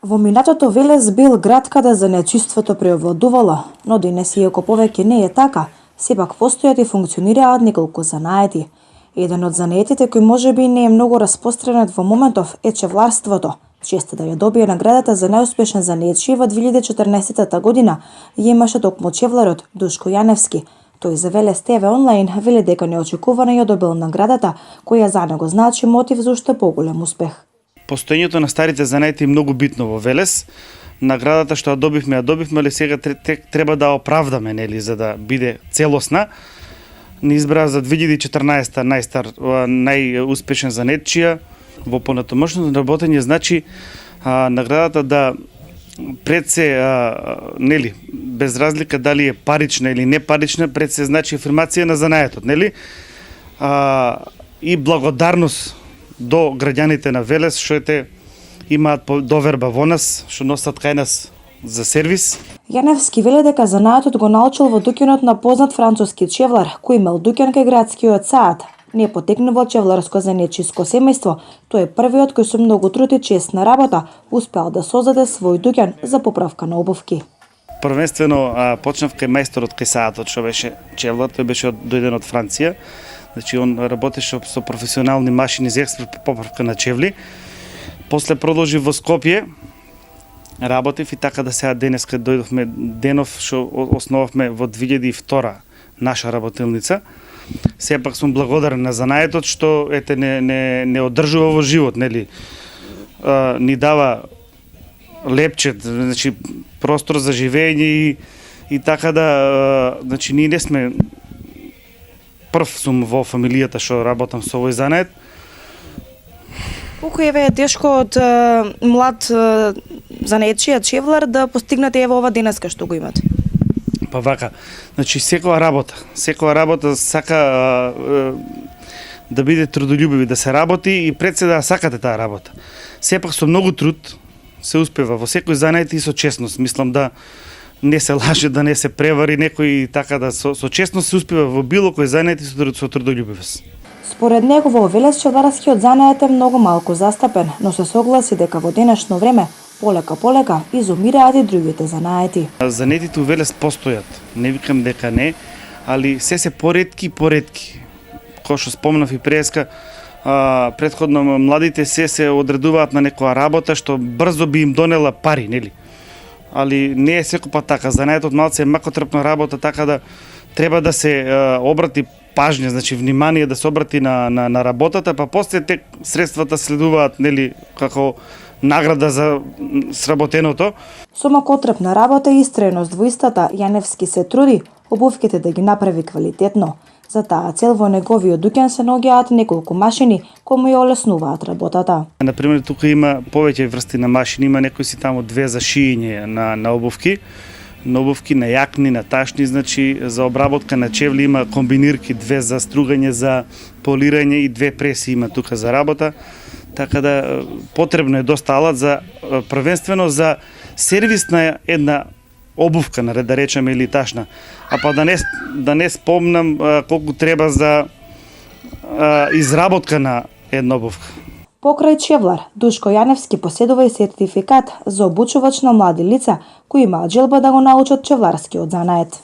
Во минатото Велес бил град каде занаетчиството преовладувало, но денес иако повеќе не е така, сепак постојат и функционираат неколку занаети. Еден од занаетите кој можеби не е многу распространет во моментов е чевларството. Честа да ја добие наградата за најуспешен занаетчи во 2014 година ја имаше токму чевларот Душко Јаневски. Тој за Велес ТВ онлайн вели дека неочекувано ја добил наградата, која за него значи мотив за уште поголем успех. Постоењето на старите занаети е многу битно во Велес. Наградата што ја добивме, али сега треба да оправдаме, нели, за да биде целосна. Ни избра за 2014 најуспешен занаетчија. Во понатомошното работење значи наградата да пред се нели, без разлика дали е парична или не парична, пред се значи афирмација на занаетот, нели? И благодарност до граѓаните на Велес што имаат доверба во нас, што носат кај нас за сервис. Јаневски вели дека занаетот го научил во дуќанот на познат француски чевлар, кој имал дуќан кај градскиот сад. Не потекнува од чевларско занаетчиско семејство, тој е првиот кој со многу труд и честна работа успеал да создаде свој дуќан за поправка на обувки. Првенствено почнав кај мајсторот кај саатот, што беше чевлар, тој беше дојден од Франција. Значи он работеше со професионални машини за експерт по поправка на чевли. После продолжи во Скопје, работев и така да сега денеска дојдовме денов што основавме во 2002 наша работилница. Сепак сум благодарен на занаетот што не одржува во живот, нели? Ни дава лепчет, значи простор за живење и така да, значи ние не сме прв сум во фамилијата што работам со овој занает. Колку е тешко од млад занаетчија чевлар да постигнете ево ова денеска што го имате? Па вака, значи секоја работа сака да биде трудолюбиви, да се работи и пред се да сакате таа работа. Сепак со многу труд се успева во секој занает и со честност. Мислам да не се лаже, да не се превари некој, така да со честност се успева во било кој занает и со трудолюбивост. Според него во Велес чевларскиот занает е многу малку застапен, но се согласи дека во денешно време полека изумираат и другите занаети. Занаетите у Велес постојат, не викам дека не, али се поретки. Кој што спомнав и преска, претходно младите се одредуваат на некоја работа што брзо би им донела пари, нели? Али не е секој пат така. Занаетот малце е макотрпна работа, така да треба да се обрати пажња, значи внимание да се обрати на работата, па после тек средствата следуваат, нели, како награда за сработеното. Со макотрпна работа и истреност во истата, Јаневски се труди обувките да ги направи квалитетно. За таа цел во неговиот дуќан се наоѓаат неколку машини кои му ја олеснуваат работата. Например, тука има повеќе врсти на машини, има некои си таму две за шиење на обувки. На обувки, на јакни, на ташни, значи за обработка на чевли има комбинирки, две за стругање, за полирање и две преси има тука за работа. Така да потребно е доста алат за првенствено за сервис на една обувка, да речеме, или ташна. А па да не спомнам колку треба за изработка на една обувка. Покрај чевлар, Душко Јаневски поседува и сертификат за обучувач на млади лица кои имаат желба да го научат чевларскиот занает.